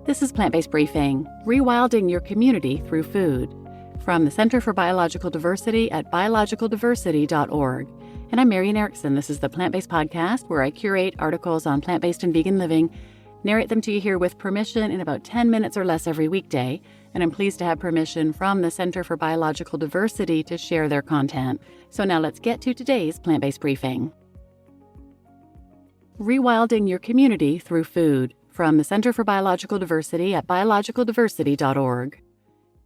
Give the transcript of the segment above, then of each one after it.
This is Plant-Based Briefing, Rewilding Your Community Through Food, from the Center for Biological Diversity at biologicaldiversity.org. And I'm Marian Erickson. This is the Plant-Based Podcast where I curate articles on plant-based and vegan living, narrate them to you here with permission in about 10 minutes or less every weekday, and I'm pleased to have permission from the Center for Biological Diversity to share their content. So now let's get to today's Plant-Based Briefing. Rewilding Your Community Through Food, from the Center for Biological Diversity at biologicaldiversity.org.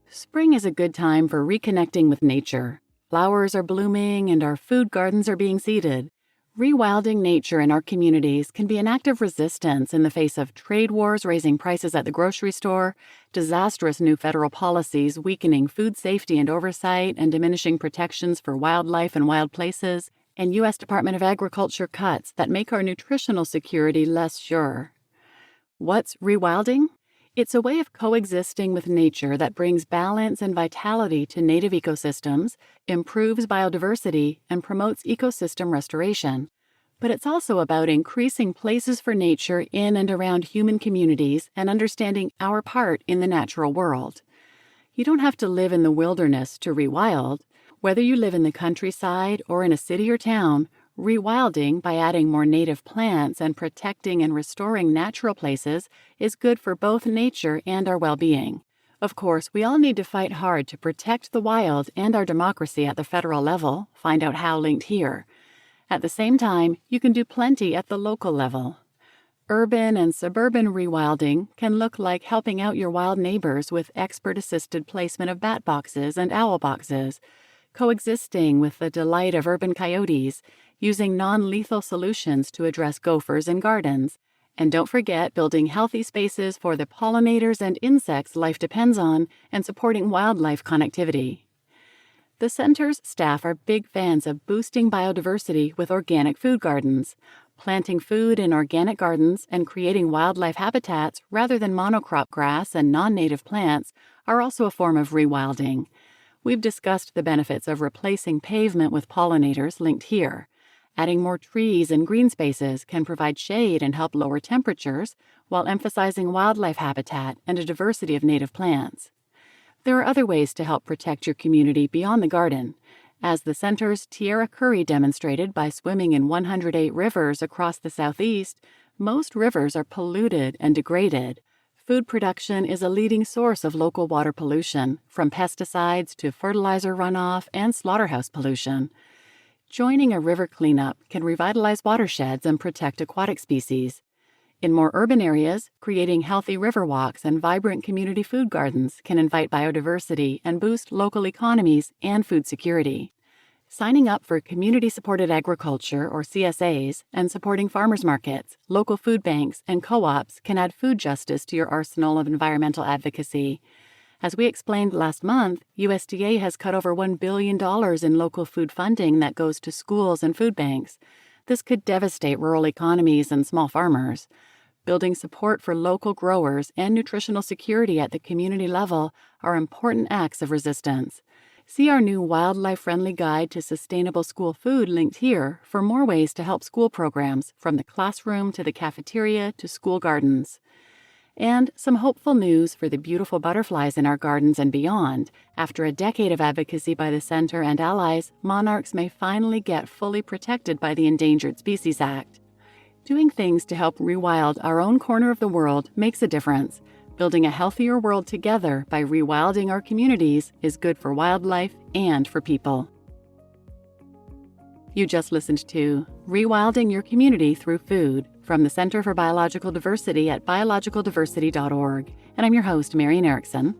Spring is a good time for reconnecting with nature. Flowers are blooming and our food gardens are being seeded. Rewilding nature in our communities can be an act of resistance in the face of trade wars raising prices at the grocery store, disastrous new federal policies weakening food safety and oversight and diminishing protections for wildlife and wild places, and U.S. Department of Agriculture cuts that make our nutritional security less sure. What's rewilding? It's a way of coexisting with nature that brings balance and vitality to native ecosystems, improves biodiversity, and promotes ecosystem restoration. But it's also about increasing places for nature in and around human communities and understanding our part in the natural world. You don't have to live in the wilderness to rewild. Whether you live in the countryside or in a city or town, rewilding by adding more native plants and protecting and restoring natural places is good for both nature and our well-being. Of course, we all need to fight hard to protect the wild and our democracy at the federal level. Find out how linked here. At the same time, you can do plenty at the local level. Urban and suburban rewilding can look like helping out your wild neighbors with expert-assisted placement of bat boxes and owl boxes, coexisting with the delight of urban coyotes, using non-lethal solutions to address gophers in gardens. And don't forget building healthy spaces for the pollinators and insects life depends on and supporting wildlife connectivity. The center's staff are big fans of boosting biodiversity with organic food gardens. Planting food in organic gardens and creating wildlife habitats rather than monocrop grass and non-native plants are also a form of rewilding. We've discussed the benefits of replacing pavement with pollinators linked here. Adding more trees and green spaces can provide shade and help lower temperatures while emphasizing wildlife habitat and a diversity of native plants. There are other ways to help protect your community beyond the garden. As the center's Tierra Curry demonstrated by swimming in 108 rivers across the southeast, most rivers are polluted and degraded. Food production is a leading source of local water pollution, from pesticides to fertilizer runoff and slaughterhouse pollution. Joining a river cleanup can revitalize watersheds and protect aquatic species. In more urban areas, creating healthy river walks and vibrant community food gardens can invite biodiversity and boost local economies and food security. Signing up for community-supported agriculture, or CSAs, and supporting farmers markets, local food banks, and co-ops can add food justice to your arsenal of environmental advocacy. As we explained last month, USDA has cut over $1 billion in local food funding that goes to schools and food banks. This could devastate rural economies and small farmers. Building support for local growers and nutritional security at the community level are important acts of resistance. See our new wildlife-friendly guide to sustainable school food linked here for more ways to help school programs, from the classroom to the cafeteria to school gardens. And some hopeful news for the beautiful butterflies in our gardens and beyond. After a decade of advocacy by the Center and allies, monarchs may finally get fully protected by the Endangered Species Act. Doing things to help rewild our own corner of the world makes a difference. Building a healthier world together by rewilding our communities is good for wildlife and for people. You just listened to Rewilding Your Community Through Food, from the Center for Biological Diversity at biologicaldiversity.org. And I'm your host, Marian Erickson.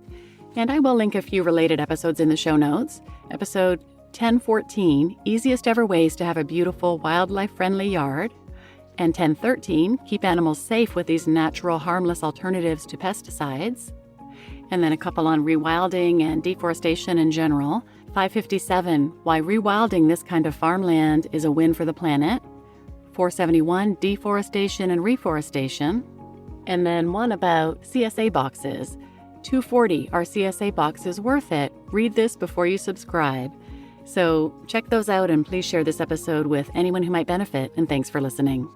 And I will link a few related episodes in the show notes. Episode 1014, Easiest Ever Ways to Have a Beautiful Wildlife-Friendly Yard. And 1013, Keep Animals Safe with These Natural Harmless Alternatives to Pesticides. And then a couple on rewilding and deforestation in general. 557, Why Rewilding This Kind of Farmland is a Win for the Planet. 471, Deforestation and Reforestation. And then one about CSA boxes. 240, Are CSA boxes worth it? Read this before you subscribe. So check those out and please share this episode with anyone who might benefit, and thanks for listening.